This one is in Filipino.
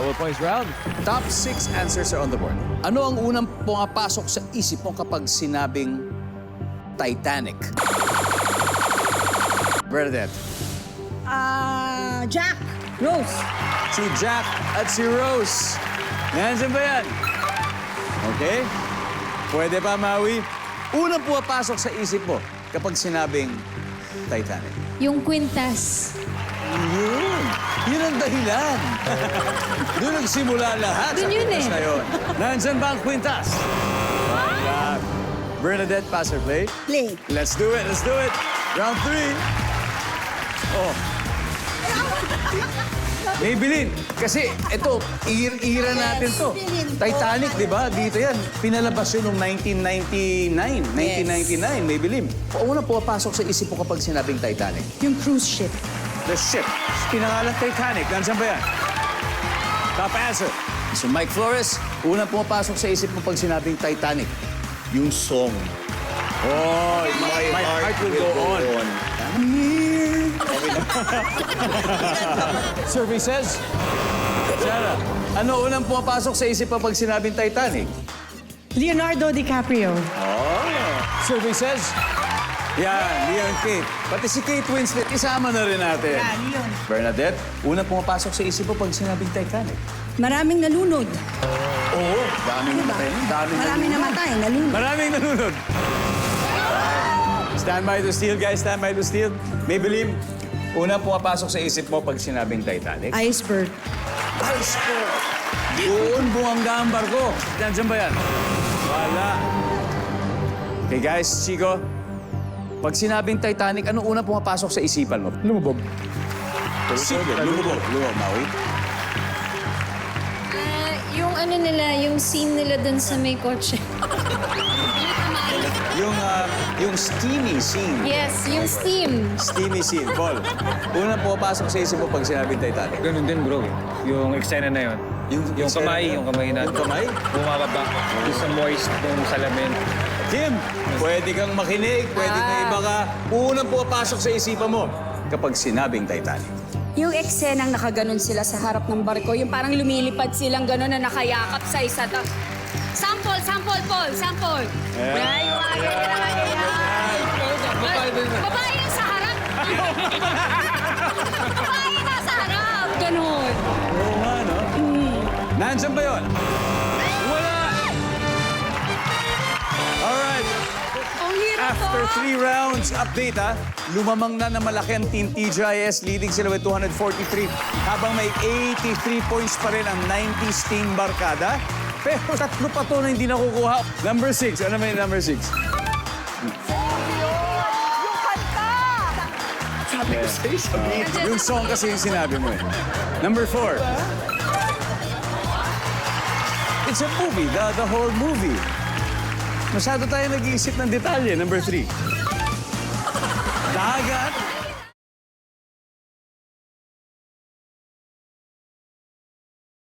Double points round. Top 6 answers are on the board. Ano ang unang pumapasok sa isip mo kapag sinabing Titanic? Bernadette. Jack. Rose. Si Jack at si Rose. Nandiyan ba yan? Okay. Pwede pa, Maui? Unang pumapasok sa isip mo kapag sinabing Titanic. Yung kwintas. Yun. Yun ang dahilan. Doon nagsimula lahat Doon sa yun kwintas eh. na yun. Nandyan ba ang kwintas? Wala. Bernadette, pass or play? Play. Let's do it, let's do it. Round 3. Oh. Maybelline. Kasi ito, ira natin to. Titanic, di ba? Dito yan. Pinalabas yun noong 1999. 1999, Maybelline. Una pumapasok sa isip mo kapag sinabing Titanic. Yung cruise ship. The ship. Pinangalan Titanic. Nandiyan ba yan? Top answer. So Mike Flores, unang pumapasok sa isip mo pag sinabing Titanic. Yung song. Oh, my heart will go on. Survey says, Sarah, ano unang pumapasok sa isip mo pag sinabing Titanic? Leonardo DiCaprio. Survey says, Leon Kate. Pati si Kate Winslet, isama na rin natin. Leon. Bernadette, unang pumapasok sa isip mo pag sinabing Titanic. Maraming nalunod. Oo, daming namatay. Maraming namatay, nalunod. Maraming nalunod. Stand by to steal, guys. Stand by to steal. Maybelline, unang pumapasok sa isip mo pag sinabing Titanic. Iceberg. Iceberg. Doon bumangga ang barko. Nandiyan ba yan? Wala. Okay, guys, Chico. Pag sinabing Titanic, ano unang pumapasok sa isipan mo? Lumubog. Lumubog. Maui. Yung ano nila, yung scene nila dun sa may kotse. Yung steamy scene. Yes, yung steam. Steamy scene. Paul, unang pumapasok sa isip mo pag sinabing Titanic. Ganun din, bro. Yung eksena na yun. Yung kamay na. Yung kamay? Bumababa. Yung sa moist, yung salamin. Kim, pwede kang makinig, pwede na iba ka. Unang pumapasok sa isipan mo kapag sinabing Titanic. Yung eksenang nakaganon sila sa harap ng barko, yung parang lumilipad silang gano'n na nakayakap sa isa't. Sample, Paul, sample. Yan, yung mga ganyan na ganyan. Babae yung sa harap. Babae na sa harap. Ganon. Oo nga, no? Nandiyan ba yun? Wala! Alright. Ang hirap to. After 3 rounds, update ha. Lumamang na malaki ang Team TGIS, leading sila with 243. Habang may 83 points pa rin ang 90s Team Barkada. Pero tatlo pa to na hindi nakukuha. Number 6. Ano may number 6? Yung song kasi yung sinabi mo eh. Number 4. It's a movie, the whole movie. Masyado tayo nag-iisip ng detalye. Number 3. Dagat.